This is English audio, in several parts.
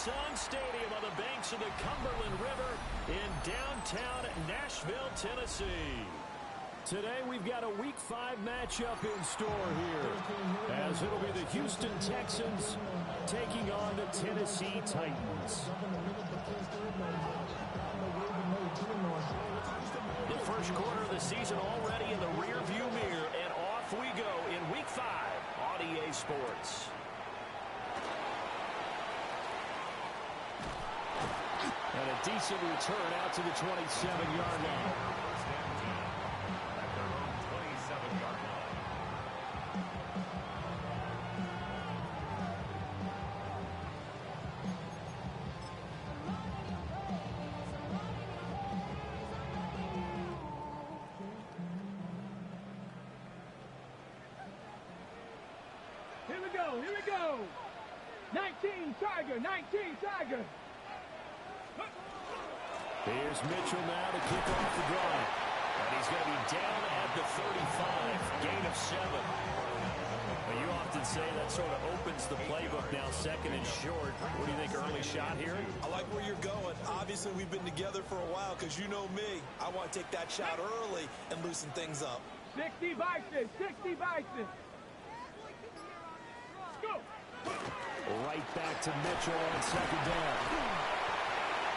Sun Stadium on the banks of the Cumberland River in downtown Nashville, Tennessee. Today we've got a Week 5 matchup in store here, as it'll be the Houston Texans taking on the Tennessee Titans. The first quarter of the season already in the rearview mirror, and off we go in Week 5 on EA Sports. And a decent return out to the 27-yard line. Here we go. 19 Tiger. Here's Mitchell now to kick off the drive. And he's going to be down at the 35, gain of 7. Well, you often say that sort of opens the playbook now, second and short. What do you think, early shot here? I like where you're going. Obviously, we've been together for a while because you know me. I want to take that shot early and loosen things up. 60 Bison. Go. Right back to Mitchell on second down.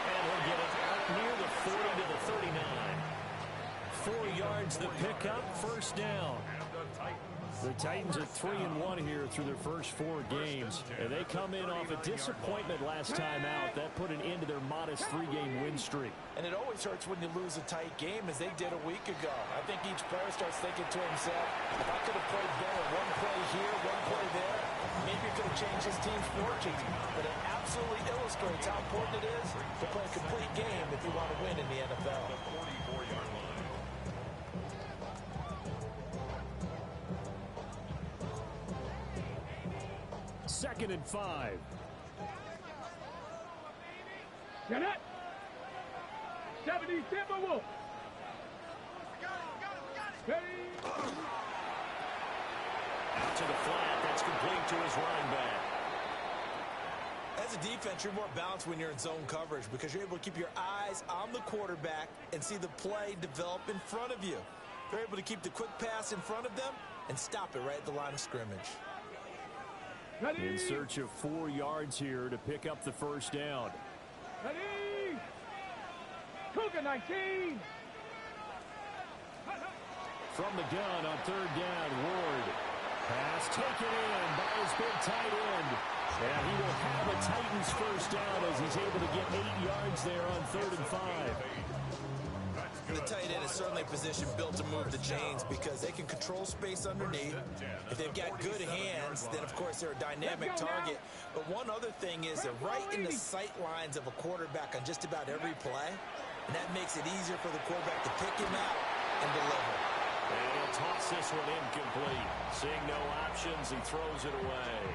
And he'll get it out near the 40 to the 39. 4 yards the pickup, first down. The Titans are 3-1 here through their first 4 games. And they come in off a disappointment last time out. That put an end to their modest 3-game win streak. And it always hurts when you lose a tight game, as they did a week ago. I think each player starts thinking to himself, if I could have played better, one play here, one play there, maybe it could have changed his team's fortune. But it absolutely illustrates how important it is to play a complete game if you want to win in the NFL. The 44-yard line. Second and 5. Get it. 70 Timberwolves. Ready. Out to the flat. That's complete to his running back. As a defense, you're more balanced when you're in zone coverage because you're able to keep your eyes on the quarterback and see the play develop in front of you. You're able to keep the quick pass in front of them and stop it right at the line of scrimmage. Ready. In search of 4 yards here to pick up the first down. Ready. Cougar 19. From the gun on third down, Ward. Pass taken in by his big tight end. And he will have a Titans first down as he's able to get 8 yards there on 3rd and 5. The tight end is certainly a position built to move the chains because they can control space underneath. If they've got good hands, then, of course, they're a dynamic target. But one other thing is they're right in the sight lines of a quarterback on just about every play. And that makes it easier for the quarterback to pick him out and deliver. And he'll toss this one incomplete. Seeing no options, he throws it away.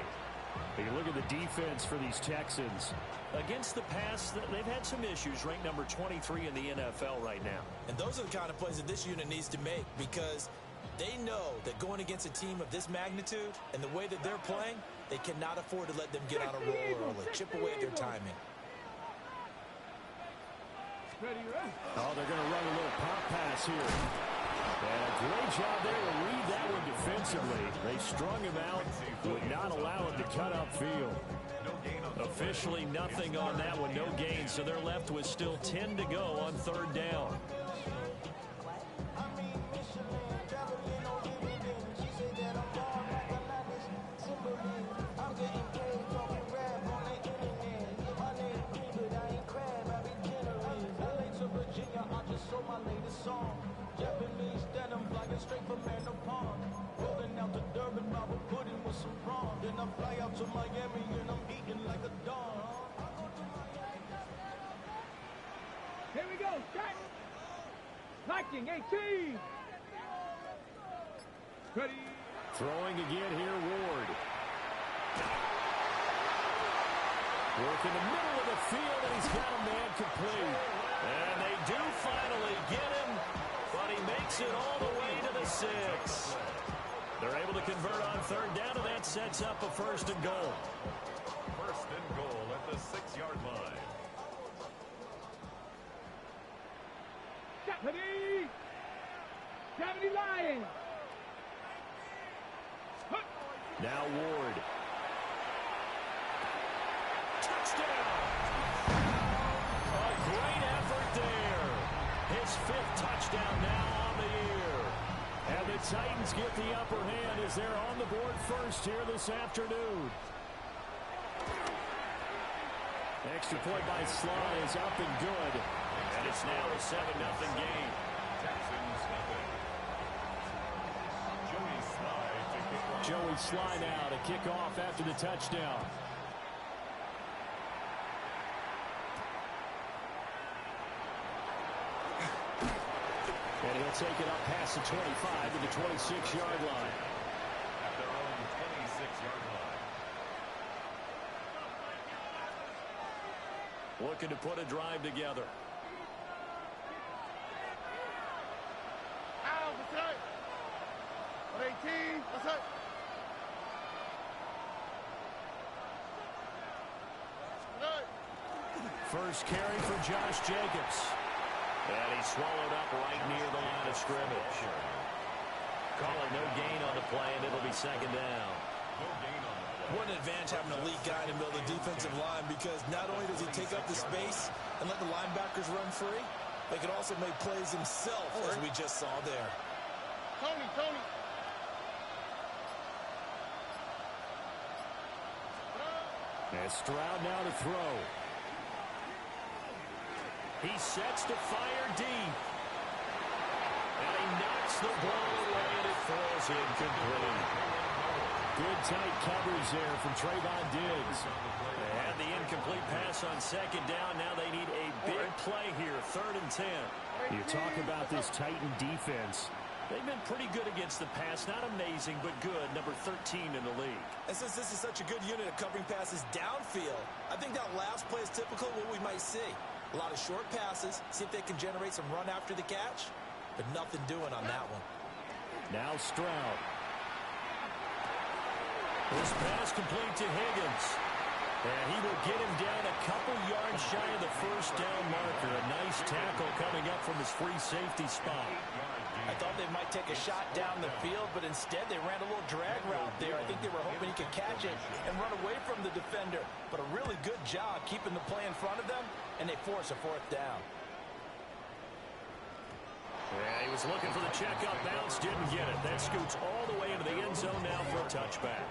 You look at the defense for these Texans. Against the pass, they've had some issues, ranked number 23 in the NFL right now. And those are the kind of plays that this unit needs to make because they know that going against a team of this magnitude and the way that they're playing, they cannot afford to let them get on a roll early. Chip away at their timing. Oh, they're going to run a little pop pass here. And a great job there to read that one defensively. They strung him out, would not allow him to cut upfield. Officially nothing on that one, no gain. So they're left with still 10 to go on 3rd down. Japanese denim flying straight from Manapon. Rolling out to Durban, Bible pudding with some prawn. Then I fly out to Miami and I'm eating like a dog. Here we go, set. Viking 18. Ready. Throwing again here, Ward. Work in the middle of the field, and he's got a man complete. And they do finally get him, but he makes it all the way to the 6. They're able to convert on 3rd down, and that sets up a 1st and goal. First and goal at the 6-yard line. Ready? 70 Lions. Now Ward. Touchdown! A great effort there. His 5th touchdown now on the year. And the Titans get the upper hand as they're on the board first here this afternoon. Extra point by Sly is up and good. And it's now a 7-0 game. Texans nothing. Joey Sly now to kick off after the touchdown. And he'll take it up past the 25 to the 26-yard line. At their own 26-yard line. Looking to put a drive together. Out, that's right. 18, that's right. First carry for Josh Jacobs. And he's swallowed up right near the line of scrimmage. Calling no gain on the play, and it'll be second down. No gain on the play. What an advantage having a elite guy in the middle of the defensive line, because not only does he take up the space and let the linebackers run free, but he can also make plays himself, as we just saw there. Tony. And Stroud now to throw. He sets to fire deep. And he knocks the ball away, and it falls incomplete. Good tight covers there from Trayvon Diggs. They had the incomplete pass on second down. Now they need a big play here, 3rd and 10. You talk about this Titan defense. They've been pretty good against the pass. Not amazing, but good. Number 13 in the league. And since this is such a good unit of covering passes downfield, I think that last play is typical of what we might see. A lot of short passes, see if they can generate some run after the catch, but nothing doing on that one. Now Stroud. This pass complete to Higgins. And he will get him down a couple yards shy of the first down marker. A nice tackle coming up from his free safety spot. I thought they might take a shot down the field, but instead they ran a little drag route there. I think they were hoping he could catch it and run away from the defender. But a really good job keeping the play in front of them, and they force a 4th down. Yeah, he was looking for the checkup bounce, didn't get it. That scoots all the way into the end zone now for a touchback.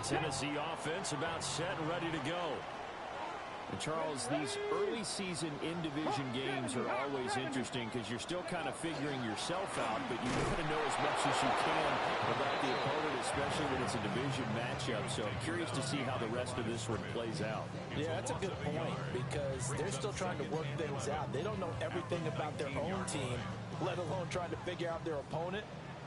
Tennessee offense about set and ready to go. And Charles, these early season in-division games are always interesting because you're still kind of figuring yourself out, but you want to know as much as you can about the opponent, especially when it's a division matchup. So I'm curious to see how the rest of this one plays out. Yeah, that's a good point, because they're still trying to work things out. They don't know everything about their own team, let alone trying to figure out their opponent.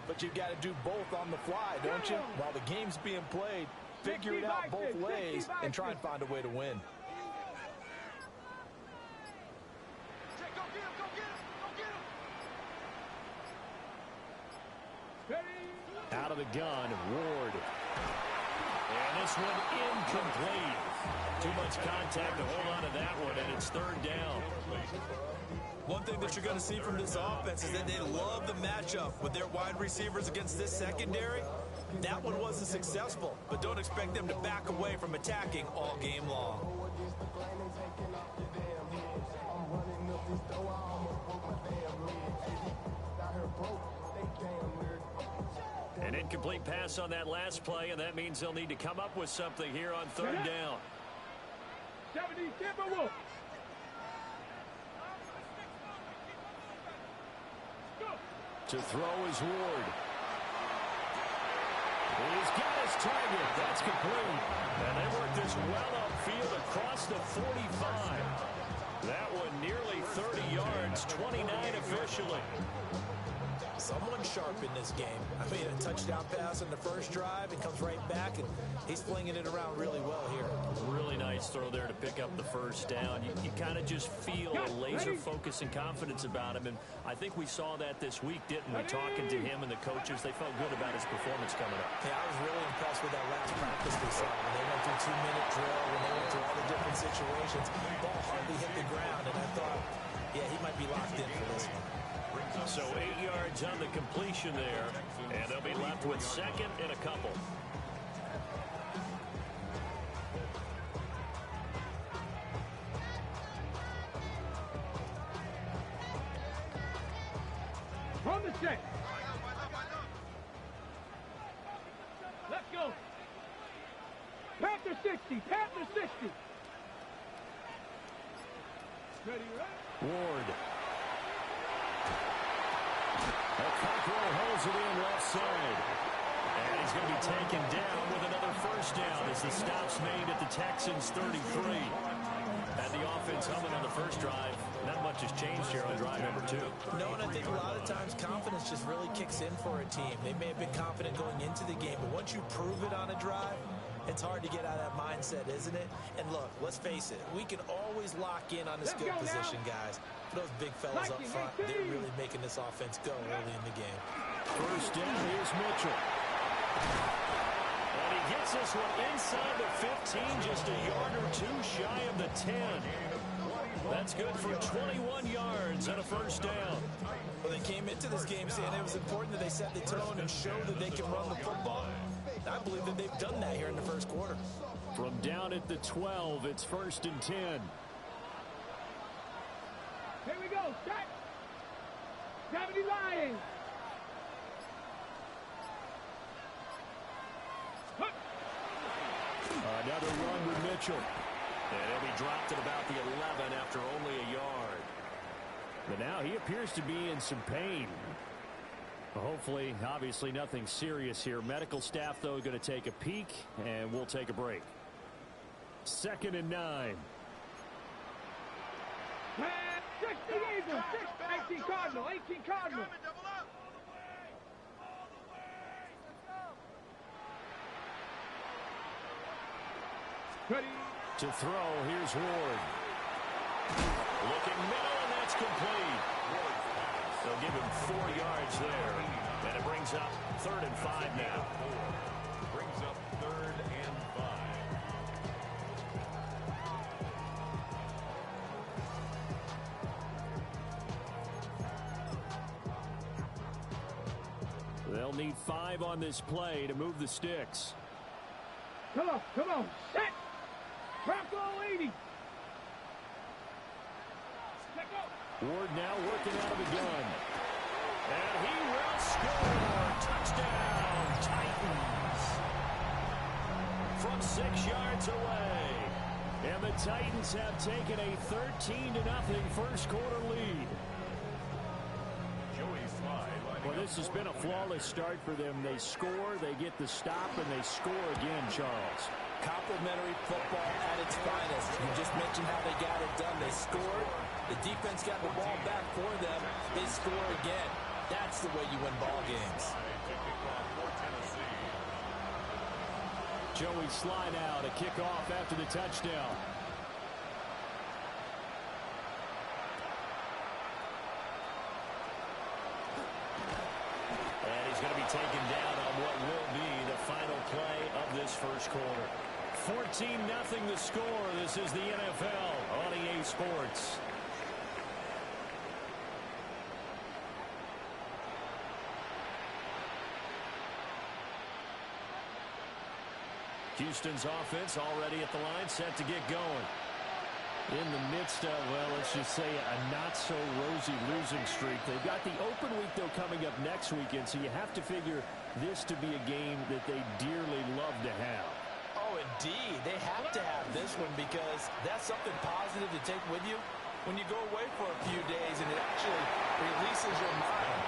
But you've got to do both on the fly, don't you? While the game's being played, figure it out both ways and try and find a way to win. Out of the gun, Ward. And this one incomplete. Too much contact to hold on to that one, and it's 3rd down. One thing that you're going to see from this offense is that they love the matchup with their wide receivers against this secondary. That one wasn't successful, but don't expect them to back away from attacking all game long. An incomplete pass on that last play, and that means they'll need to come up with something here on 3rd down. 70 Timberwolves. To throw is Ward. He's got his target. That's complete. And they work this well upfield across the 45. That one nearly 30 yards, 29 officially. Someone sharp in this game. I mean, a touchdown pass on the first drive. It comes right back, and he's flinging it around really well here. Really nice throw there to pick up the first down. You kind of just feel a laser focus and confidence about him, and I think we saw that this week, didn't we? Talking to him and the coaches, they felt good about his performance coming up. Yeah, I was really impressed with that last practice we saw. When they went through 2-minute drill, when they went through all the different situations, ball hardly hit the ground, and I thought, yeah, he might be locked in for this one. So 8 yards on the completion there, and they'll be left with second and a couple. From the set. Let's go. Panther 60. Panther 60. Ready, right? Ward. Cockrell holds it in left side. And he's going to be taken down with another first down as the stop's made at the Texans' 33. And the offense humming on the first drive. Not much has changed here on drive number 2. No, and I think a lot of times confidence just really kicks in for a team. They may have been confident going into the game, but once you prove it on a drive, it's hard to get out of that mindset, isn't it? And look, let's face it, we can always lock in on the skill position, guys. Those big fellas up front, they're really making this offense go early in the game. First down, here's Mitchell. And he gets this one inside the 15, just a yard or two shy of the 10. That's good for 21 yards and a first down. Well, they came into this game saying it was important that they set the tone and show that they can run the football. I believe that they've done that here in the first quarter. From down at the 12, it's first and 10. Here we go. Set. 70 Lions. Another run with Mitchell. And he'll be dropped at about the 11 after only a yard. But now he appears to be in some pain. Hopefully, obviously nothing serious here. Medical staff, though, going to take a peek, and we'll take a break. Second and 9. 60 Eagles. 18 Cardinal. 18 Cardinal. Ready. To throw, here's Ward. Looking middle, and that's complete. They'll give him 4 yards there. And it brings up 3rd and 5 now. Brings up 3rd and 5. They'll need 5 on this play to move the sticks. Come on, come on. Set. Crack all 80. Check up. Ward now working out of the gun. And he will score. Touchdown, Titans. From 6 yards away. And the Titans have taken a 13-0 first quarter lead. Joey Slye. Well, this has been a flawless start for them. They score, they get the stop, and they score again, Charles. Complimentary football at its finest. You just mentioned how they got it done. They scored. The defense got the ball back for them. They score again. That's the way you win ball games. Joey Slye now to kick off after the touchdown. And he's going to be taken down on what will be the final play of this first quarter. 14-0 the score. This is the NFL on EA Sports. Houston's offense already at the line, set to get going. In the midst of, well, let's just say a not-so-rosy losing streak. They've got the open week, though, coming up next weekend, so you have to figure this to be a game that they dearly love to have. Oh, indeed. They have to have this one because that's something positive to take with you when you go away for a few days, and it actually releases your mind.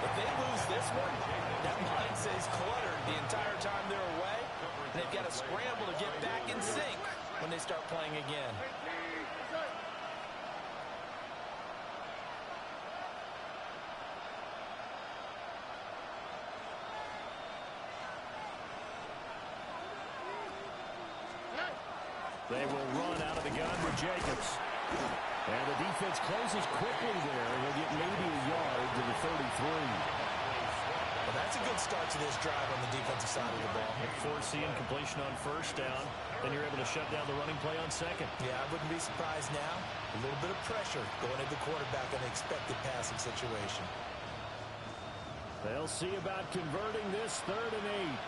If they lose this one, that mind stays cluttered the entire time they're away, and they've got to scramble to get back in sync when they start playing again. They will run out of the gun with Jacobs. And the defense closes quickly there. They'll get maybe a yard to the 33. Well, that's a good start to this drive on the defensive side of the ball. Force the incompletion on first down. Then you're able to shut down the running play on second. Yeah, I wouldn't be surprised now. A little bit of pressure going into the quarterback in the expected passing situation. They'll see about converting this 3rd and 8.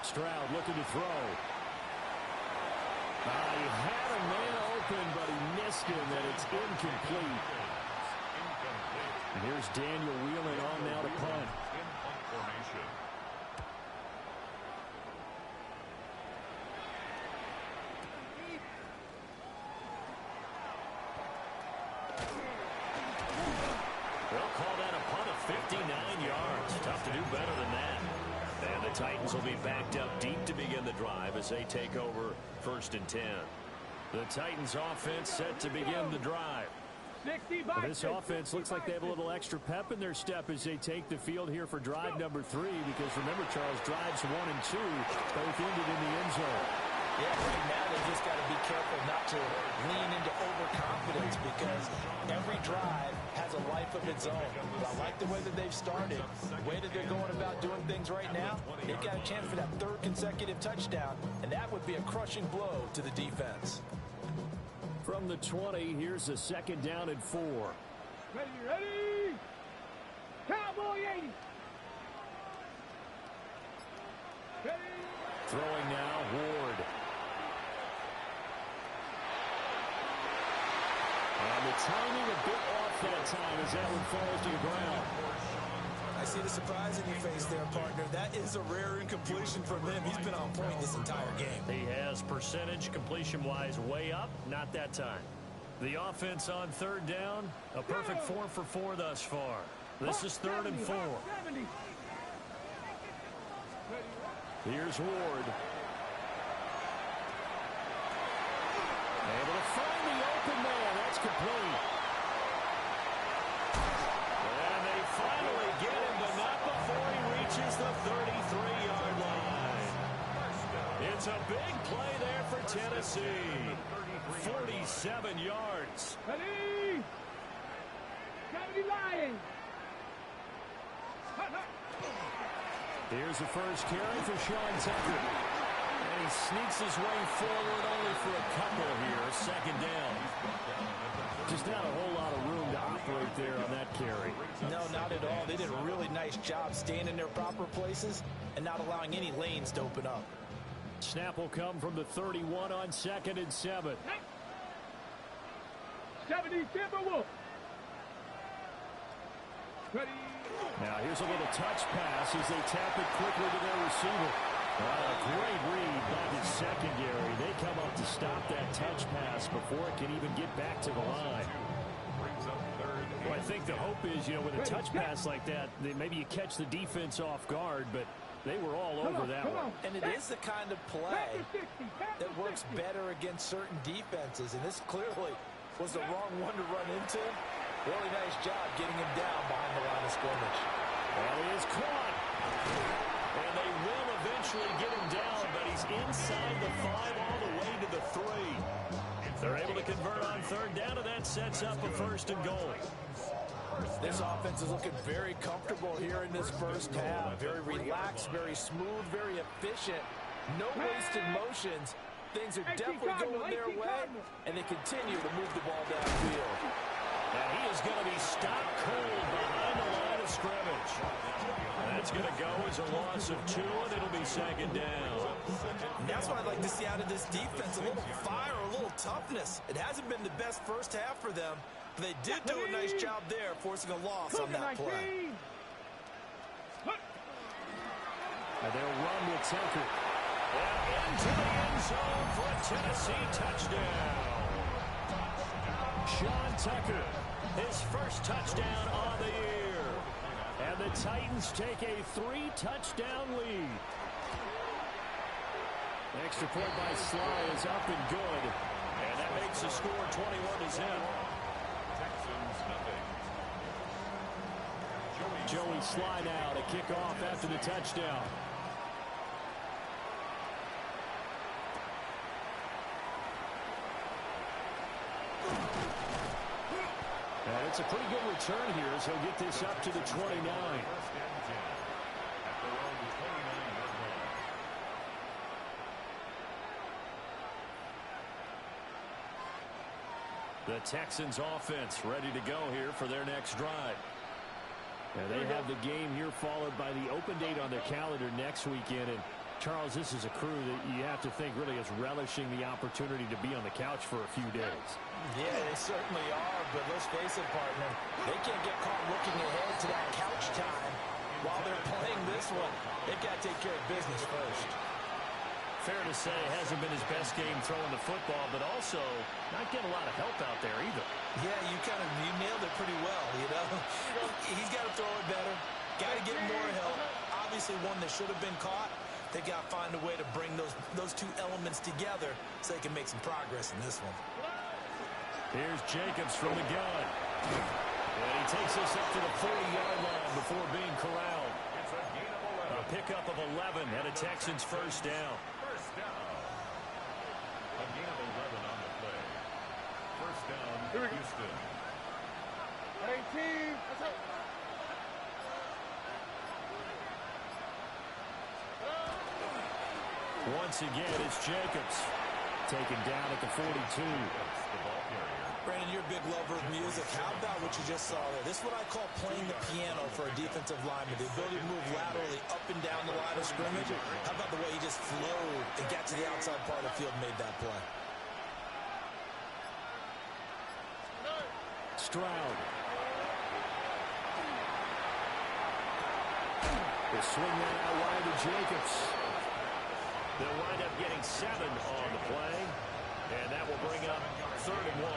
Stroud looking to throw. He had a man open, but he missed him, and it's incomplete. And here's Daniel Wheeling on now to punt. They'll call that a punt of 59 yards. Tough to do better than that. And the Titans will be backed up deep to begin the drive as they take over 1st and 10. The Titans offense set to begin the drive. This offense looks like they have a little extra pep in their step as they take the field here for drive number 3, because remember, Charles, drives 1 and 2 both ended in the end zone. Yeah, right now they just got to be careful not to lean into overconfidence, because every drive has a life of its own. But I like the way that they've started, the way that they're going about doing things right now. They've got a chance for that 3rd consecutive touchdown, and that would be a crushing blow to the defense. From the 20, here's a 2nd down and 4. Ready? Cowboy 80. Ready? Throwing now, Ward. And the timing a bit off that time as that one falls to the ground. I see the surprise in your face there, partner. That is a rare incompletion from him. He's been on point this entire game. He has percentage completion-wise way up, not that time. The offense on 3rd down, a perfect 4 for 4 thus far. This is 3rd and 4. Here's Ward. Able to find the open man. That's complete. And they finally get him, but not before he reaches the 33-yard line. It's a big play there for Tennessee. 47 yards. Ready? 70 Lions. Here's the first carry for Sean Tucker. And he sneaks his way forward only for a couple here. 2nd down. Just not a whole lot of room to operate there on that carry. No, not at all. They did a really nice job staying in their proper places and not allowing any lanes to open up. Snap will come from the 31 on 2nd and 7. 70 Timberwolves. Ready? Now here's a little touch pass as they tap it quickly to their receiver. A great read by the secondary. They come up to stop that touch pass before it can even get back to the line. Well, I think the hope is, with a touch pass like that, maybe you catch the defense off guard, but they were all over that one. And it is the kind of play that works better against certain defenses, and this clearly was the wrong one to run into. Really nice job getting him down behind the line of scrimmage. Well, he is caught. And they will eventually get him down, but he's inside the 5 all the way to the 3. They're able to convert on 3rd down, and that sets up a 1st and goal. This offense is looking very comfortable here in this first half. Very relaxed, very smooth, very efficient. No wasted motions. Things are definitely going their way, and they continue to move the ball downfield. And he is going to be stopped cold behind the line of scrimmage. That's going to go as a loss of 2, and it'll be 2nd down. And that's what I'd like to see out of this defense, a little fire, a little toughness. It hasn't been the best first half for them, but they did do a nice job there, forcing a loss on that play. And they'll run with Tucker. And into the end zone for a Tennessee touchdown. Sean Tucker, his first touchdown on the year. And the Titans take a 3-touchdown lead. Extra point by Sly is up and good. And that makes the score 21-0. Texans nothing. Joey Sly now to kick off after the touchdown. And it's a pretty good return here as he'll get this up to the 29. The Texans offense ready to go here for their next drive. And they have the game here followed by the open date on their calendar next weekend. And Charles, this is a crew that you have to think really is relishing the opportunity to be on the couch for a few days. Yeah, they certainly are, but let's face it, partner, they can't get caught looking ahead to that couch time while they're playing this one. They've got to take care of business first. Fair to say it hasn't been his best game throwing the football, but also not getting a lot of help out there either. Yeah, you nailed it pretty well, you know. He's got to throw it better. Got to get more help. Obviously one that should have been caught. They got to find a way to bring those two elements together so they can make some progress in this one. Here's Jacobs from the gun. And he takes us up to the 40-yard line before being corralled. A pickup of 11 and a Texans first down. First down. A gain of 11 on the play. First down, Houston. 18. Once again, it's Jacobs. Taken down at the 42. Brandon, you're a big lover of music. How about what you just saw there? This is what I call playing the piano for a defensive lineman. The ability to move laterally up and down the line of scrimmage. How about the way he just flowed and got to the outside part of the field and made that play? Stroud. They swing that out wide to Jacobs. They'll wind up getting 7 on the play. And that will bring up 3rd and 1.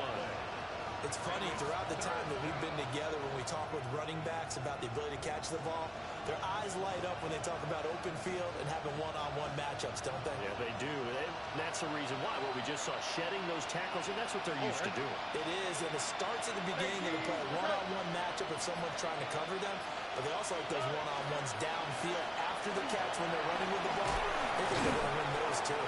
It's funny, throughout the time that we've been together, when we talk with running backs about the ability to catch the ball, their eyes light up when they talk about open field and having one-on-one matchups, don't they? Yeah, they do. And that's the reason why. What we just saw, shedding those tackles, and that's what they're used to doing. It is, and it starts at the beginning. They play a one-on-one matchup if someone's trying to cover them, but they also like those one-on-ones downfield after the catch when they're running with the ball. They think they're going to win those, too.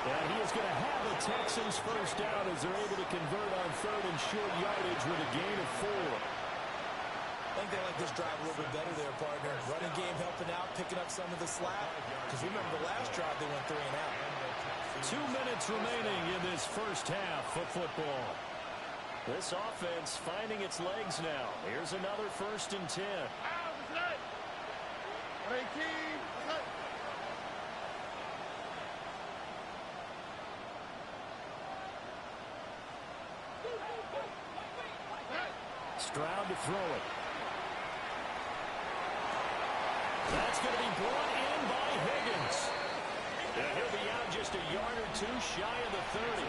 And he is going to have the Texans first down as they're able to convert on 3rd and short yardage with a gain of 4. I think they like this drive a little bit better there, partner. Running game helping out, picking up some of the slack. Because remember the last drive they went 3 and out. 2 minutes remaining in this first half of football. This offense finding its legs now. Here's another 1st and 10. 18. Stroud to throw it. That's going to be brought in by Higgins. And he'll be out just a yard or 2 shy of the 30.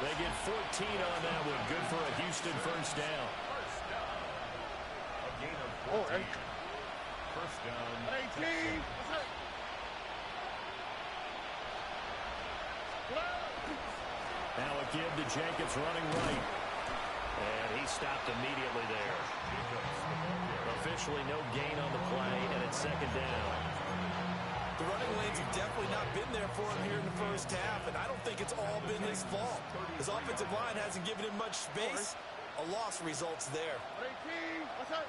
They get 14 on that one. Good for a Houston first down. A gain of 14. First down. 18. Now a give to Jacobs running right. And he stopped immediately there. Officially no gain on the play, and it's 2nd down. The running lanes have definitely not been there for him here in the first half, and I don't think it's all been his fault. His offensive line hasn't given him much space. A loss results there. 18. What's that?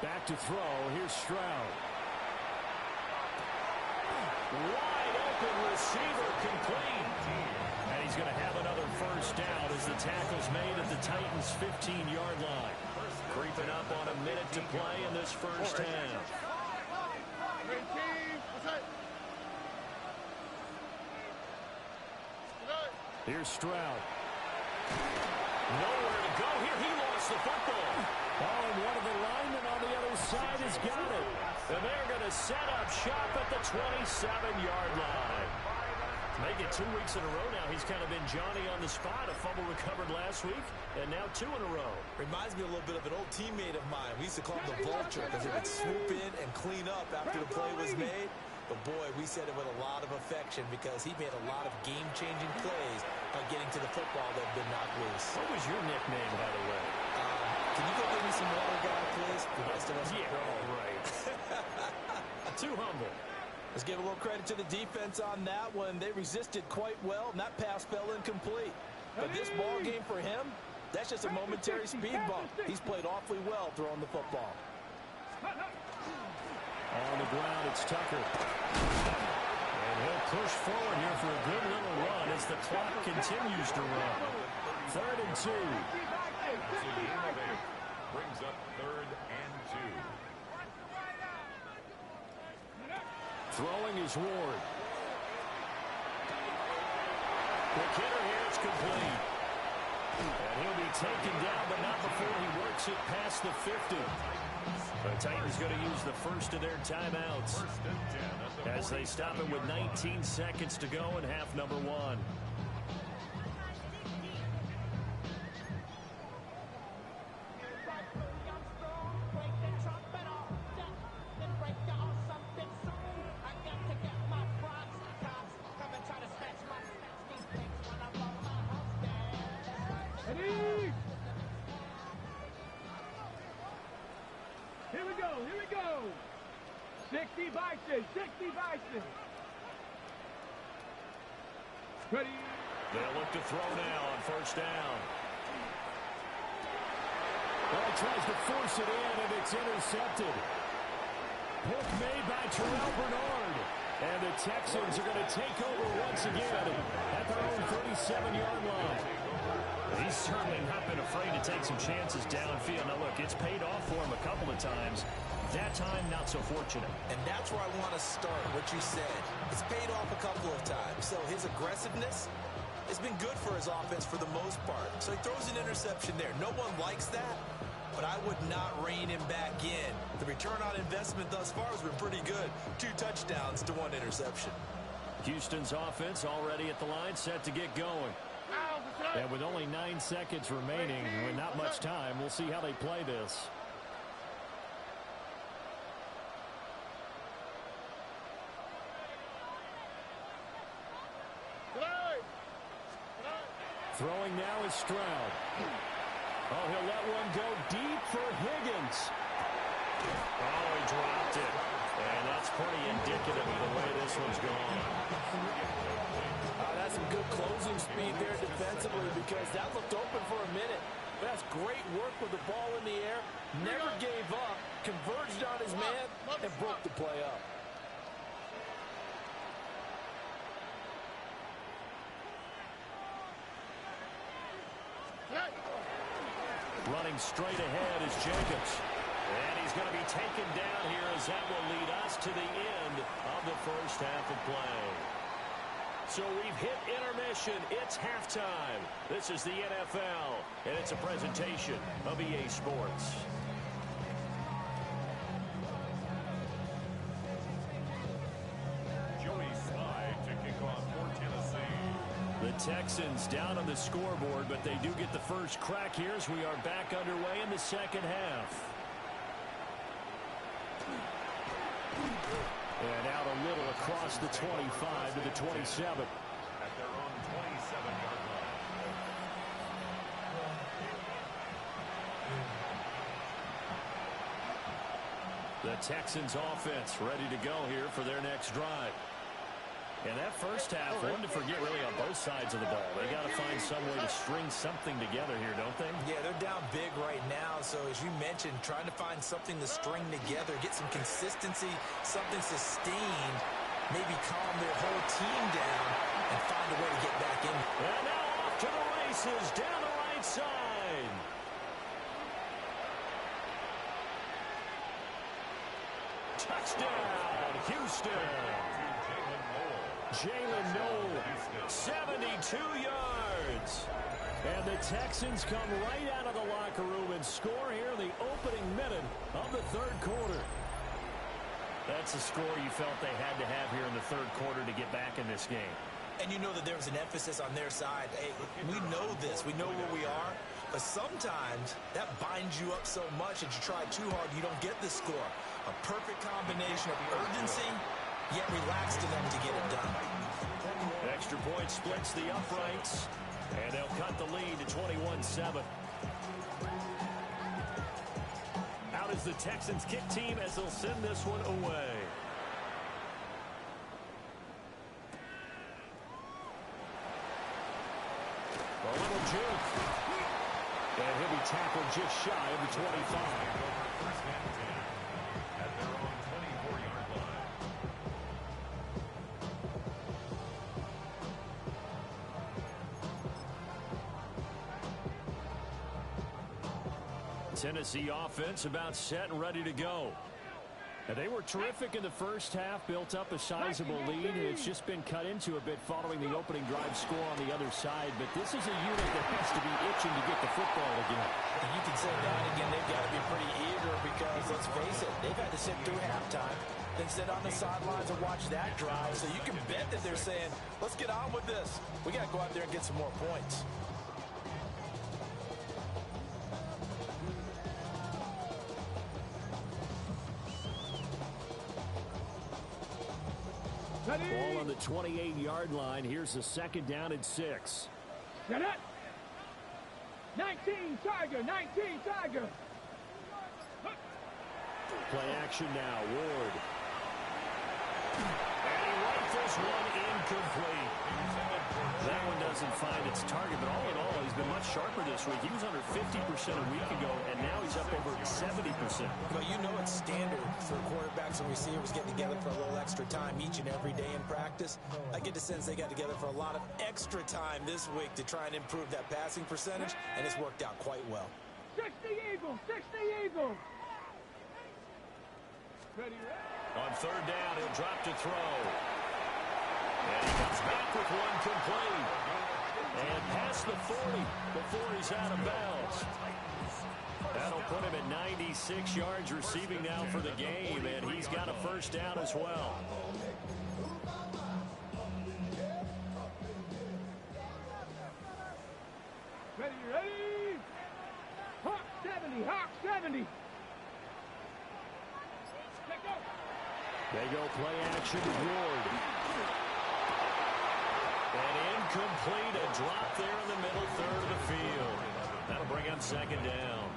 Back to throw. Here's Stroud. Wide open receiver complete. And he's going to have another first down as the tackle's made at the Titans' 15-yard line. Creeping up on a minute to play in this first half. 18. What's that? Here's Stroud. Nowhere to go here. He lost the football. Oh, and one of the linemen on the other side has got it. And they're going to set up shop at the 27-yard line. Make it 2 weeks in a row now. He's kind of been Johnny on the spot. A fumble recovered last week, and now 2 in a row. Reminds me a little bit of an old teammate of mine. We used to call him the Vulture because he would swoop in and clean up after the play was made. But, boy, we said it with a lot of affection because he made a lot of game-changing plays by getting to the football that had been knocked loose. What was your nickname, by the way? Can you go get me some water, guy, please? The rest of us are grown. Right. Too humble. Let's give a little credit to the defense on that one. They resisted quite well, and that pass fell incomplete. But this ball game for him, that's just a momentary speed bump. He's played awfully well throwing the football. On the ground, it's Tucker. And he'll push forward here for a good little run as the clock continues to run. 3rd and 2. Brings up 3rd and 2. Throwing is Ward. Quick hitter here, it's complete. And he'll be taken down, but not before he works it past the 50. The Titans going to use the first of their timeouts as they stop him with 19 seconds to go in half number 1. Here we go. 60 Bison. Ready. They'll look to throw now on 1st down. Well, he tries to force it in, and it's intercepted. Hook made by Terrell Bernard. And the Texans are going to take over once again at their own 37-yard line. He's certainly not been afraid to take some chances downfield. Now, look, it's paid off for him a couple of times. That time, not so fortunate. And that's where I want to start, what you said. It's paid off a couple of times. So his aggressiveness has been good for his offense for the most part. So he throws an interception there. No one likes that, but I would not rein him back in. The return on investment thus far has been pretty good. 2 touchdowns to 1 interception. Houston's offense already at the line, set to get going. And with only 9 seconds remaining, with not much time, we'll see how they play this. Throwing now is Stroud. Oh, he'll let one go deep for Higgins. Oh, he dropped it. And that's pretty indicative of the way this one's gone. That's some good closing speed there defensively because that looked open for a minute. But that's great work with the ball in the air. Never gave up, converged on his man, and broke the play up. Running straight ahead is Jacobs. And he's going to be taken down here as that will lead us to the end of the first half of play. So we've hit intermission. It's halftime. This is the NFL, and it's a presentation of EA Sports. Joey Slye to kick off for Tennessee. The Texans down on the scoreboard, but they do get the first crack here as we are back underway in the second half. And out a little across the 25 to the 27. At their own 27-yard line. The Texans offense ready to go here for their next drive. And that first half, one to forget really on both sides of the ball. They got to find some way to string something together here, don't they? Yeah, they're down big right now. So as you mentioned, trying to find something to string together, get some consistency, something sustained, maybe calm their whole team down and find a way to get back in. And now off to the races down the right side. Touchdown, Houston. Jalen Noel, 72 yards. And the Texans come right out of the locker room and score here in the opening minute of the third quarter. That's a score you felt they had to have here in the third quarter to get back in this game. And you know that there was an emphasis on their side. Hey, we know this. We know where we are. But sometimes that binds you up so much that you try too hard, you don't get the score. A perfect combination of urgency yet relaxed enough to get it done. Extra point splits the uprights, and they'll cut the lead to 21-7. Out is the Texans kick team as they'll send this one away. A little juke. And he'll be tackled just shy of the 25. First and 10 at their own 24-yard line. Tennessee offense about set and ready to go. And they were terrific in the first half, built up a sizable lead, and it's just been cut into a bit following the opening drive score on the other side. But this is a unit that has to be itching to get the football again. And you can say that again, they've got to be pretty eager because, let's face it, they've had to sit through halftime, then sit on the sidelines and watch that drive. So you can bet that they're saying, let's get on with this. We got to go out there and get some more points. Ball on the 28-yard line. Here's the second down and 6. Get it. 19 Tiger, 19 Tiger. Play action now, Ward. And he rifles one incomplete. That one doesn't find its target, but all in all, he's been much sharper this week. He was under 50% a week ago, and now he's up over 70%. But you know it's standard for quarterbacks and receivers getting together for a little extra time each and every day in practice. I get the sense they got together for a lot of extra time this week to try and improve that passing percentage, and it's worked out quite well. 60 Eagles, 60 Eagles. Ready, On third down, he'll drop to throw. And he comes back with one complete. And past the 40 before he's out of bounds. That'll put him at 96 yards receiving now for the game, and he's got a first down as well. Ready, ready. Hawk 70, Hawk 70. Let go. They go play action with Ward. And incomplete, a drop there in the middle third of the field. That'll bring him second down.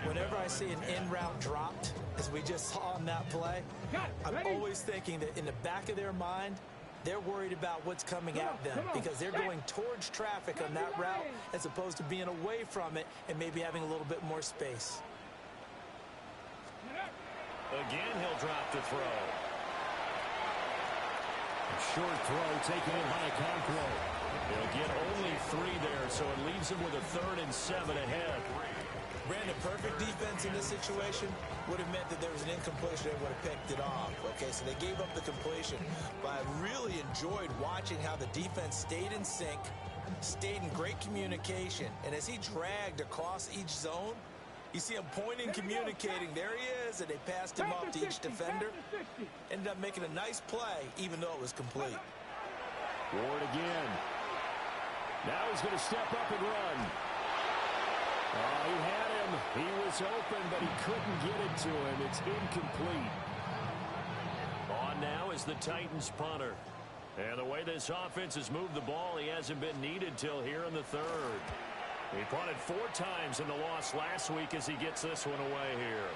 Whenever I see an in-route dropped, as we just saw on that play, I'm always thinking that in the back of their mind, they're worried about what's coming at them because they're going towards traffic on that route as opposed to being away from it and maybe having a little bit more space. Again, he'll drop to throw. A short throw taken in by Okonkwo. He'll get only 3 there, so it leaves him with a 3rd and 7 ahead. Brandon, perfect defense in this situation would have meant that there was an incompletion. They would have picked it off. Okay, so they gave up the completion. But I really enjoyed watching how the defense stayed in sync, stayed in great communication. And as he dragged across each zone, you see him pointing, communicating. There he is, and they passed him off to each defender. Ended up making a nice play, even though it was complete. Ward again. Now he's going to step up and run. Oh, he had him. He was open, but he couldn't get it to him. It's incomplete. On now is the Titans punter. And the way this offense has moved the ball, he hasn't been needed till here in the third. He punted 4 times in the loss last week as he gets this one away here.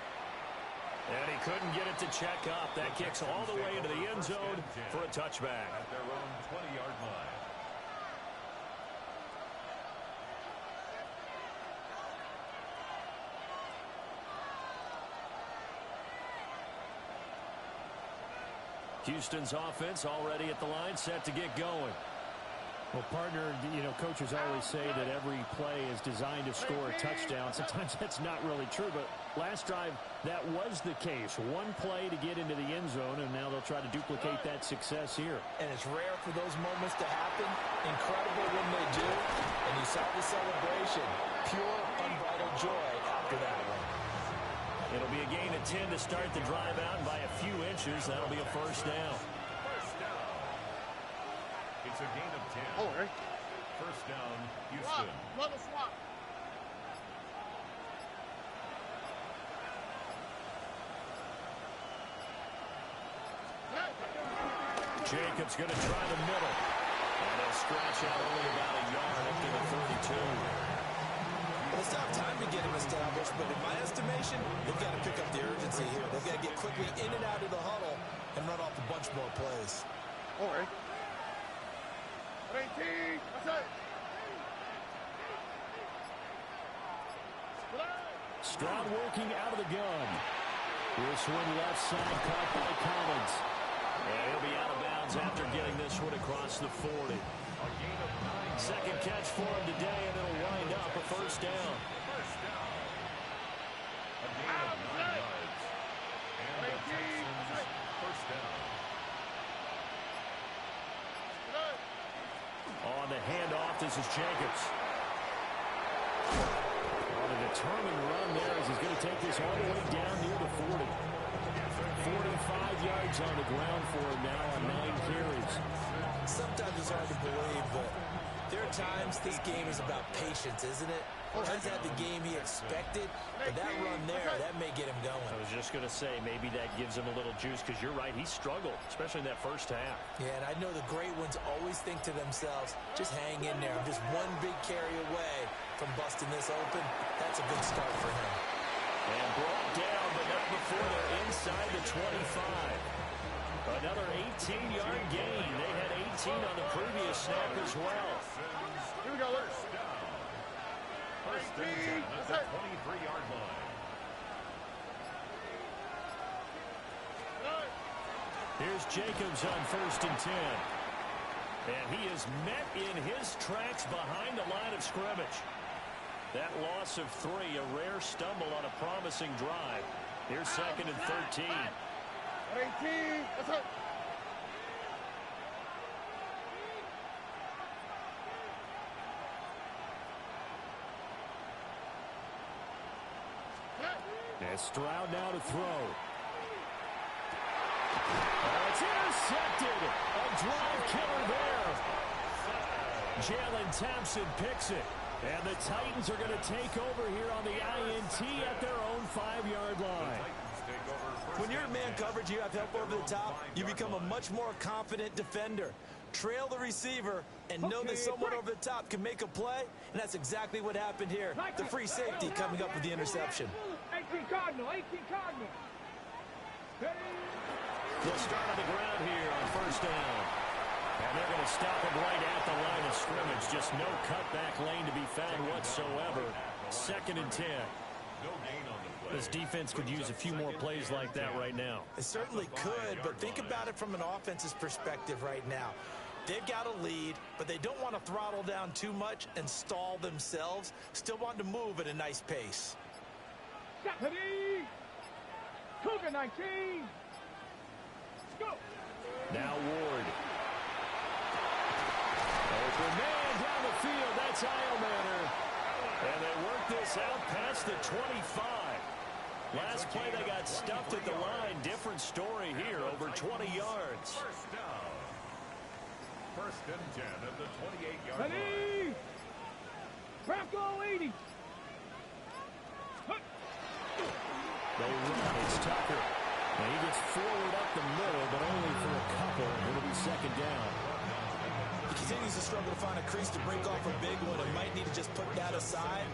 And he couldn't get it to check up. That kicks all the way into the end zone for a touchback. At their own 20-yard line. Houston's offense already at the line, set to get going. Well, partner, coaches always say that every play is designed to score a touchdown. Sometimes that's not really true, but last drive, that was the case. One play to get into the end zone, and now they'll try to duplicate that success here. And it's rare for those moments to happen. Incredible when they do. And you saw the celebration. Pure, unbridled joy after that one. It'll be a gain of 10 to start the drive out, and by a few inches, that'll be a first down. First down. It's a gain of 10. Oh, right. First down, Houston. Another swap. Jacobs going to try the middle. And they'll stretch out only about a yard up to the 32. Well, they still have time to get him established, but in my estimation, they've got to pick up the urgency here. They've got to get quickly in and out of the huddle and run off a bunch more plays. All right. 18. That's it. Stroud working out of the gun. This one left side caught by Collins. And he'll be out of bounds after getting this one across the 40. Second catch for him today, and it'll wind up a first down. First down. A gain of 9 yards. And the Texans first down. On the handoff, this is Jacobs. On a determined run there as he's going to take this all the way down near the 40. 45 yards on the ground for him now on 9 carries. Sometimes it's hard to believe, but there are times this game is about patience, isn't it? Has had the game he expected, but that run there, that may get him going. I was just going to say, maybe that gives him a little juice, because you're right, he struggled, especially in that first half. Yeah, and I know the great ones always think to themselves, just hang in there. I'm just one big carry away from busting this open. That's a good start for him. And brought down, but not before they're inside the 25. Another 18-yard gain. They had 18 on the previous snap as well. Here we go. First and 10 at the 23-yard line. Here's Jacobs on first and 10. And he is met in his tracks behind the line of scrimmage. That loss of 3, a rare stumble on a promising drive. Here's second and 13. 18. That's it. And Stroud now to throw. Oh, it's intercepted. A drive killer there. Jalen Thompson picks it. And the Titans are going to take over here on the INT at their own 5-yard line. When you're in man coverage, you have help over the top, you become a much more confident defender. Trail the receiver and know that someone over the top can make a play, and that's exactly what happened here. The free safety coming up with the interception. 18 Cardinal. 18 Cardinal. They'll start on the ground here on first down. And they're going to stop him right at the line of scrimmage. Just no cutback lane to be found whatsoever. Second and 10. This defense could use a few more plays like that right now. It certainly could, but think about it from an offense's perspective right now. They've got a lead, but they don't want to throttle down too much and stall themselves. Still want to move at a nice pace. Stephanie! Cougar 19! Go! Now Ward. Open man down the field. That's Eilmanner. And they work this out past the 25. Last play they got stuffed at the line. Different story here. Over 20 yards. First down. First and 10 at the 28-yard line. Ready! Bronco 80! They run. It's Tucker. And he gets forward up the middle, but only for a couple. It'll be second down. He continues to struggle to find a crease to break off a big one and might need to just put that aside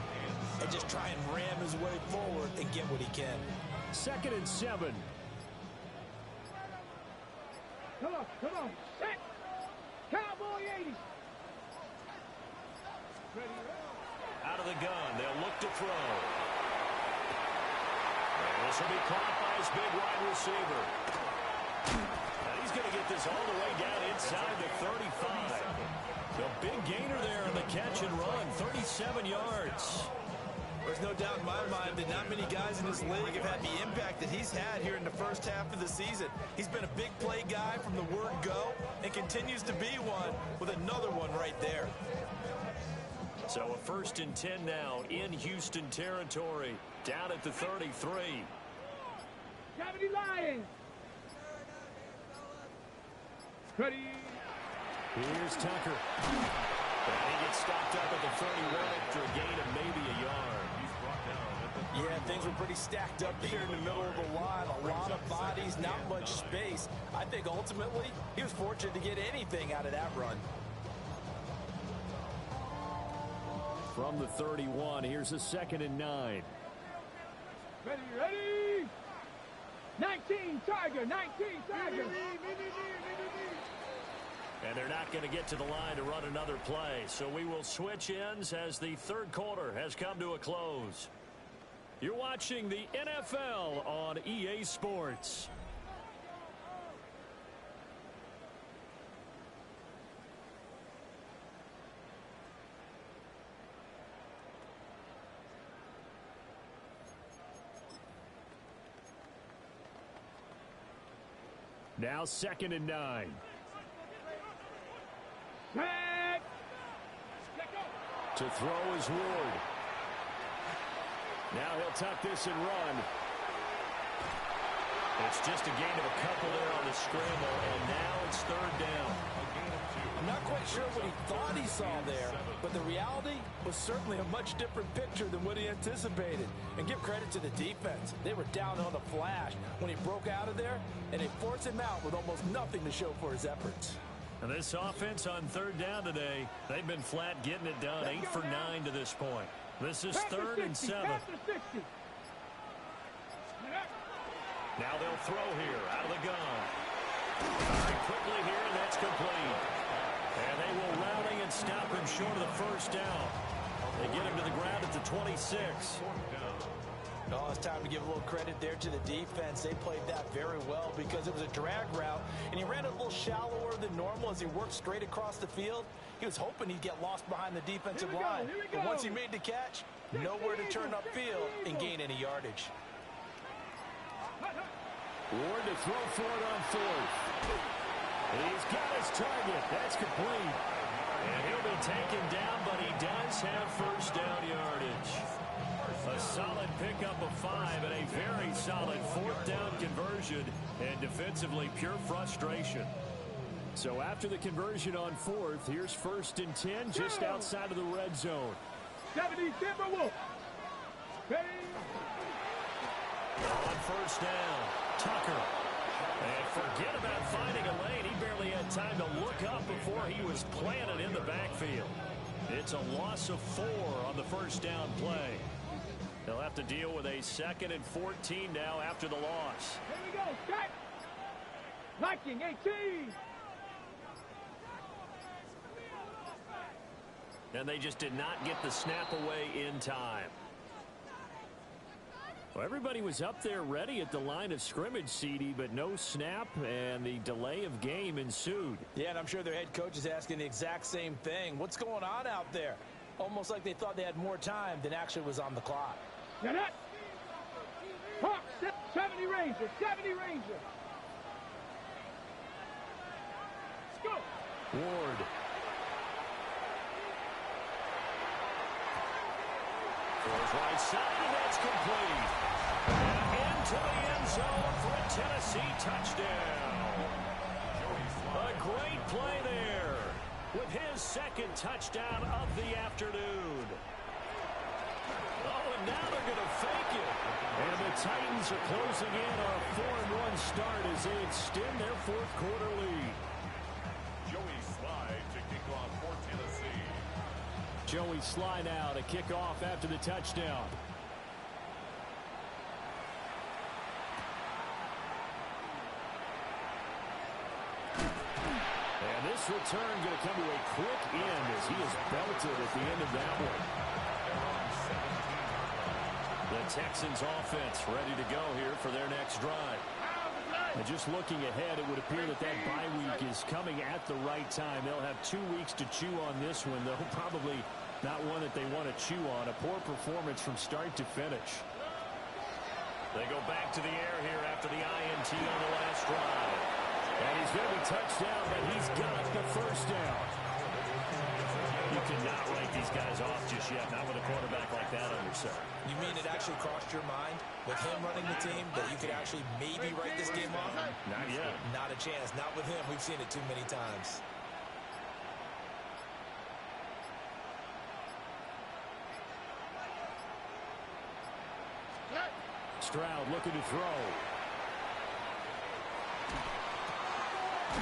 and just try and ram his way forward and get what he can. Second and 7. Come on, set! Cowboy 80! Ready, Out of the gun. They'll look to throw. And this will be caught by his big wide receiver. And he's going to get this all the way down inside the 35. The big gainer there on the catch and run. 37 yards. There's no doubt in my mind that not many guys in this league have had the impact that he's had here in the first half of the season. He's been a big play guy from the word go and continues to be one with another one right there. So a first and 10 now in Houston territory. Down at the 33. Cavity Lions! Ready! Here's Tucker. And he gets stopped up at the 31 after a gain of maybe a yard. Yeah, things were pretty stacked up here in the middle of the line. A lot of bodies, not much space. I think ultimately he was fortunate to get anything out of that run. From the 31, here's a 2nd and 9. Ready. 19, Tiger, 19, Tiger. And they're not going to get to the line to run another play. So we will switch ends as the 3rd quarter has come to a close. You're watching the NFL on EA Sports. Now 2nd and 9. To throw is Ward. Now he'll tuck this and run. It's just a gain of a couple there on the scramble, and now it's 3rd down. I'm not quite sure what he thought he saw there, but the reality was certainly a much different picture than what he anticipated. And give credit to the defense. They were down on the flash when he broke out of there, and they forced him out with almost nothing to show for his efforts. And this offense on 3rd down today, they've been flat getting it done. 8 for 9 to this point. This is 3rd and 7. Now they'll throw here out of the gun. Very quickly here, and that's complete. And they will rally and stop him short of the 1st down. They get him to the ground at the 26. Oh, it's time to give a little credit there to the defense. They played that very well because it was a drag route, and he ran it a little shallower than normal as he worked straight across the field. He was hoping he'd get lost behind the defensive line. But once he made the catch, nowhere to turn upfield and gain any yardage. Ward to throw for it on 4th. He's got his target. That's complete. And he'll be taken down, but he does have 1st down yardage. A solid pickup of 5 and a very solid 4th down conversion, and defensively pure frustration. So after the conversion on 4th, here's 1st and 10 just outside of the red zone. 70 Timberwolves. On 1st down, Tucker. And forget about finding a lane. He barely had time to look up before he was planted in the backfield. It's a loss of 4 on the 1st down play. They'll have to deal with a 2nd and 14 now after the loss. Here we go, set. Liking 18. And they just did not get the snap away in time. Well, everybody was up there ready at the line of scrimmage, CD, but no snap, and the delay of game ensued. Yeah, and I'm sure their head coach is asking the exact same thing. What's going on out there? Almost like they thought they had more time than actually was on the clock. Now that. Hawk, 70 Ranger, 70 Ranger. Let's go. Ward. Throws right side, and that's complete. And into the end zone for a Tennessee touchdown. A great play there with his 2nd touchdown of the afternoon. Oh, and now they're going to fake it. And the Titans are closing in on a 4-1 start as they extend their 4th quarter lead. Joey Slide to kick off for Tennessee. Joey Slide now to kick off after the touchdown. And this return going to come to a quick end as he is belted at the end of that one. The Texans offense ready to go here for their next drive. And just looking ahead, it would appear that that bye week is coming at the right time. They'll have 2 weeks to chew on this one, though probably not one that they want to chew on. A poor performance from start to finish. They go back to the air here after the INT on the last drive. And he's going to be touched down, but he's got the 1st down. You cannot write these guys off just yet, not with a quarterback like that under center. You mean it actually crossed your mind with him running the team that you could actually maybe write this game off? Not yet. Not a chance. Not with him. We've seen it too many times. Stroud looking to throw.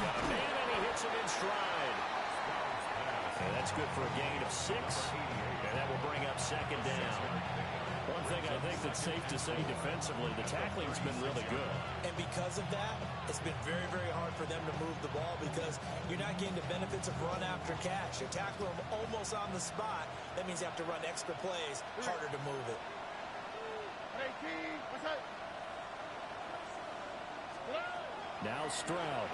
Got a man, and he hits him in stride. And that's good for a gain of 6. And that will bring up second down. One thing I think that's safe to say defensively, the tackling's been really good. And because of that, it's been very, very hard for them to move the ball because you're not getting the benefits of run after catch. You're tackling them almost on the spot. That means you have to run extra plays, harder to move it. Now Stroud.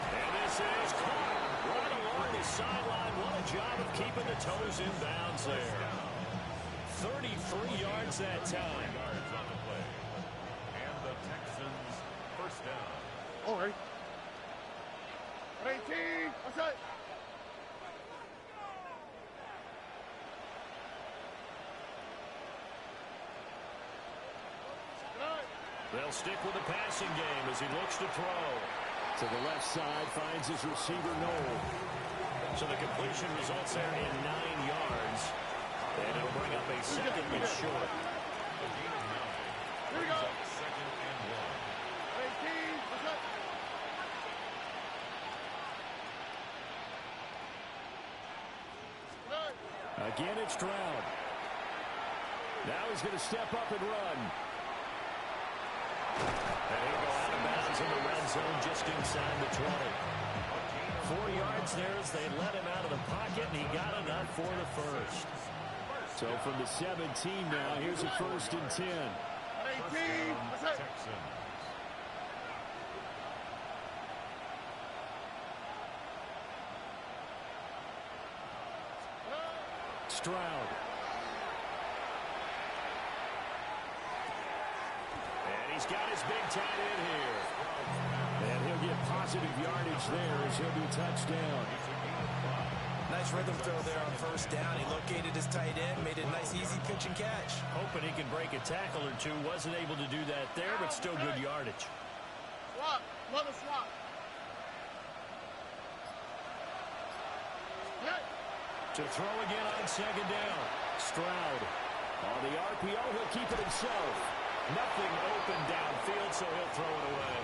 And this is caught right along the sideline. What a job of keeping the toes in bounds there. 33 yards that time. Yards on the play. And the Texans first down. All right. 18. What's that? They'll stick with the passing game as he looks to throw. To the left side, finds his receiver, Noel. So the completion results there in 9 yards. And it'll bring up a second and short. Here we go. Second and 18. What's that? Again, it's Stroud. Now he's going to step up and run. And he'll go out of bounds in the red zone just inside the 20. 4 yards there as they let him out of the pocket, and he got enough for the first. So from the 17 now, here's a 1st and 10. 18. What's that? Texans. Stroud. And he's got his big tight end here. And he'll get positive yardage there as he'll be touchdown. Nice rhythm throw there on first down. He located his tight end, made a nice easy pitch and catch. Hoping he can break a tackle or two. Wasn't able to do that there, but still good yardage. Swap. Another swap. To throw again on second down. Stroud. On the RPO, he'll keep it himself. Nothing open downfield, so he'll throw it away.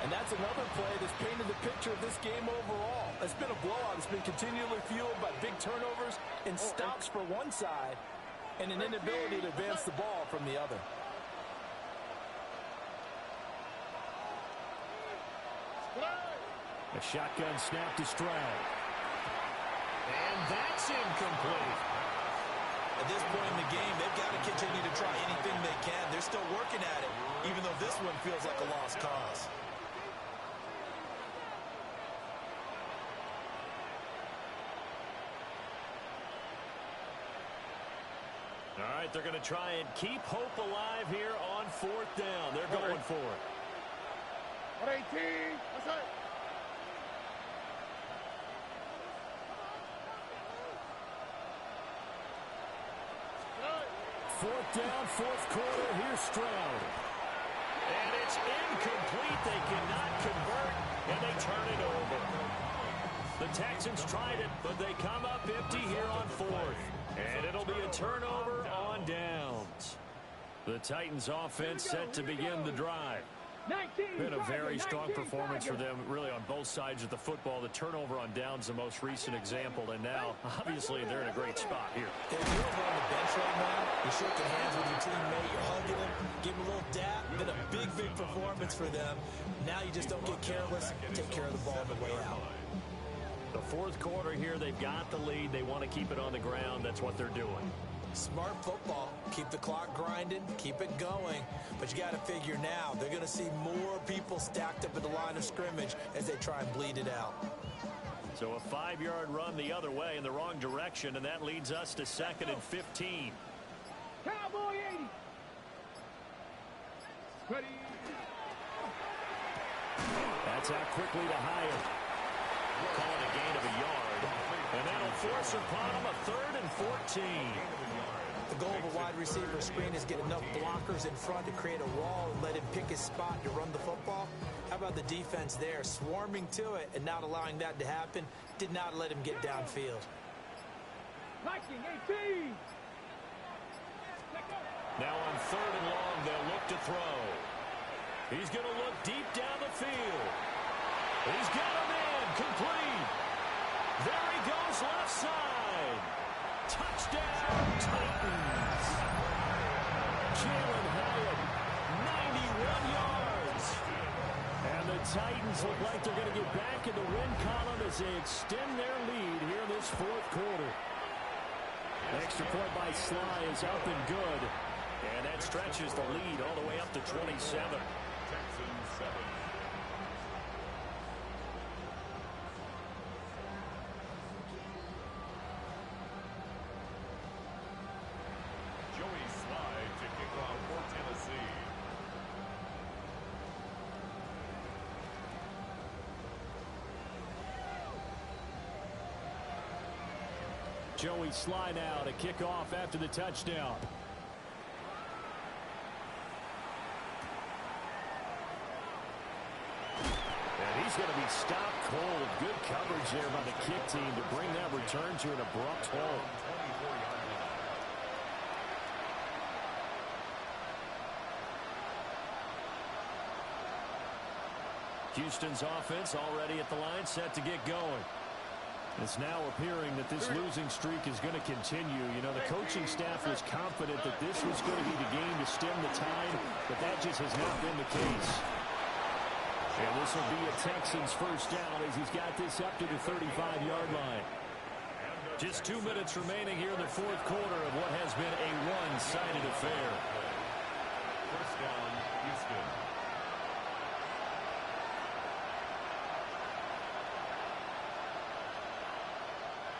And that's another play that's painted the picture of this game overall. It's been a blowout. It's been continually fueled by big turnovers and stops for one side and an inability to advance the ball from the other. A shotgun snap to Stroud. And that's incomplete. At this point in the game, they've got to continue to try anything they can. They're still working at it, even though this one feels like a lost cause. All right, they're going to try and keep hope alive here on 4th down. They're going for it. 18. What's that? Fourth down, 4th quarter. Here's Stroud. And it's incomplete. They cannot convert, and they turn it over. The Texans tried it, but they come up empty here on 4th. And it'll be a turnover on downs. The Titans offense set to begin the drive. Been a very strong performance for them, really, on both sides of the football. The turnover on downs, the most recent example, and now, obviously, they're in a great spot here. If you're over on the bench right now, you're shaking hands with your teammate, you're hugging him, give him a little dap. Been a big, big performance for them. Now you just don't get careless. Take care of the ball on the way out. The 4th quarter here, they've got the lead. They want to keep it on the ground. That's what they're doing. Smart football. Keep the clock grinding. Keep it going. But you got to figure now, they're going to see more people stacked up at the line of scrimmage as they try and bleed it out. So a 5-yard run the other way in the wrong direction, and that leads us to 2nd and 15. Cowboy 80. Ready. That's out quickly to Hyatt. Calling a gain of a yard. And that'll force upon him a 3rd and 14. The goal of a wide receiver screen is get enough blockers in front to create a wall and let him pick his spot to run the football. How about the defense there, swarming to it and not allowing that to happen? Did not let him get downfield. Viking 18. Now on 3rd and long, they'll look to throw. He's going to look deep down the field. He's got a man complete. There he goes left side. Touchdown, Titans. Jalen Hyatt, 91 yards. And the Titans look like they're going to get back in the win column as they extend their lead here in this 4th quarter. Extra point by Sly is up and good. And that stretches the lead all the way up to 27. Texans 7. Joey Slide to kick off for Tennessee. Joey Sly now to kick off after the touchdown. And he's going to be stopped cold. Good coverage there by the kick team to bring that return to an abrupt halt. Houston's offense already at the line, set to get going. It's now appearing that this losing streak is going to continue. You know, the coaching staff was confident that this was going to be the game to stem the tide, but that just has not been the case. And this will be a Texans first down as he's got this up to the 35-yard line. Just 2 minutes remaining here in the 4th quarter of what has been a one-sided affair. First down, Houston.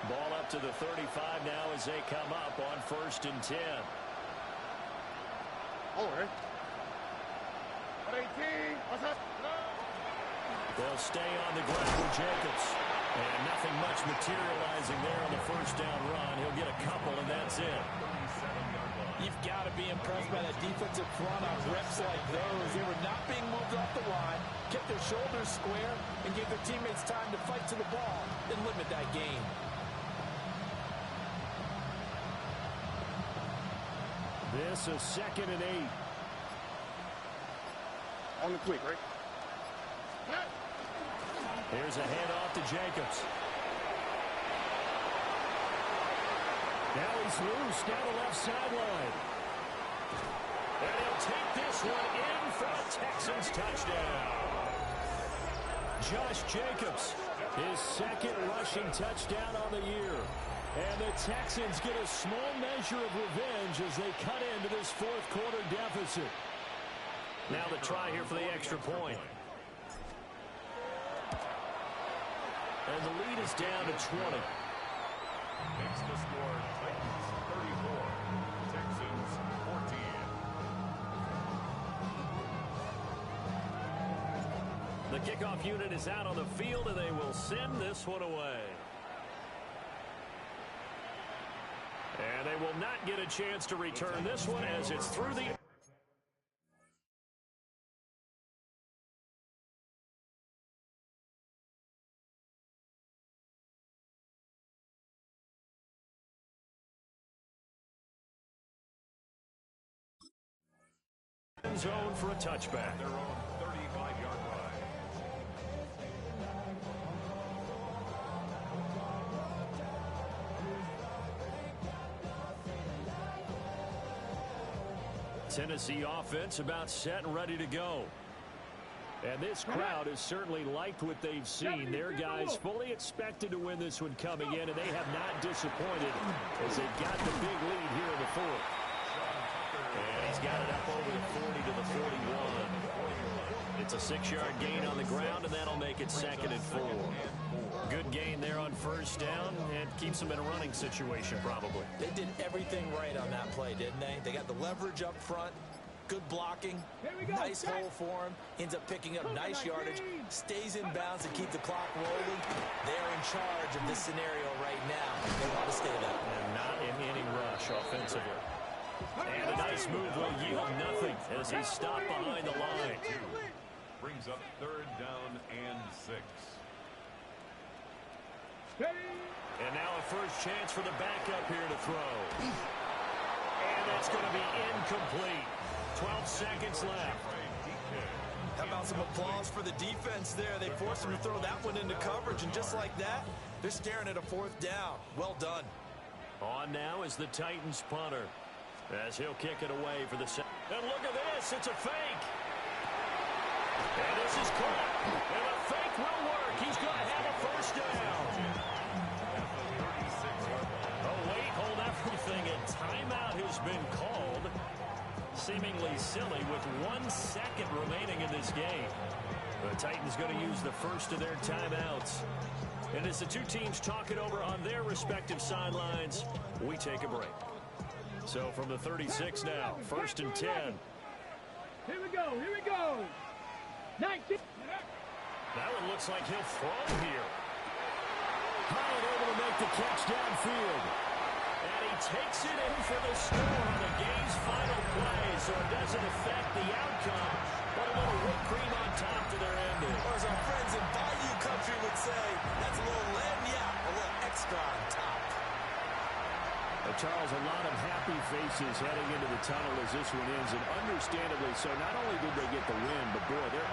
Ball up to the 35 now as they come up on 1st and 10. Over. 18. What's up? They'll stay on the ground with Jacobs. And nothing much materializing there on the first down run. He'll get a couple, and that's it. You've got to be impressed by that defensive front on reps like those. They were not being moved off the line, kept their shoulders square, and gave their teammates time to fight to the ball and limit that gain. This is 2nd and 8. On the quick, right? Here's a handoff to Jacobs. Now he's loose down the left sideline. And he'll take this one in for a Texans touchdown. Josh Jacobs, his 2nd rushing touchdown on the year. And the Texans get a small measure of revenge as they cut into this 4th quarter deficit. Now the try here for the extra point. And the lead is down to 20. Makes the score Titans 34, Texans 14. The kickoff unit is out on the field, and they will send this one away. And they will not get a chance to return this one as it's through the... zone for a touchback. Their own 35-yard line. Tennessee offense about set and ready to go. And this crowd has certainly liked what they've seen. Their guys fully expected to win this one coming in, and they have not disappointed as they got the big lead here in the 4th. And he's got it up over the 40 to the 41. It's a 6-yard gain on the ground, and that'll make it 2nd and 4. Good gain there on first down, and keeps them in a running situation probably. They did everything right on that play, didn't they? They got the leverage up front, good blocking, nice hole for him, ends up picking up nice yardage, stays in bounds to keep the clock rolling. They're in charge of this scenario right now. They want to stay that way. And not in any rush offensively. And a nice move will yield nothing as he's stopped behind the line. Brings up 3rd down and 6. And now a first chance for the backup here to throw. And that's going to be incomplete. 12 seconds left. How about some applause for the defense there? They forced him to throw that one into coverage, and just like that, they're staring at a fourth down. Well done. On now is the Titans punter, as he'll kick it away for the second. And look at this, it's a fake. And this is caught. And the fake will work. He's going to have a first down. Oh, wait, hold everything. A timeout has been called. Seemingly silly with 1 second remaining in this game. The Titans going to use the first of their timeouts. And as the two teams talk it over on their respective sidelines, we take a break. So from the 36 now, 1st and 10. Here we go, here we go. 19. That one looks like he'll throw here. Howard able to make the catch downfield. And he takes it in for the score on the game's final play, so it doesn't affect the outcome, but a little whipped cream on top to their ending. Or as our friends in Bayou Country would say, that's a little lagniappe, a little extra on top. Charles, a lot of happy faces heading into the tunnel as this one ends, and understandably so. Not only did they get the win, but boy, their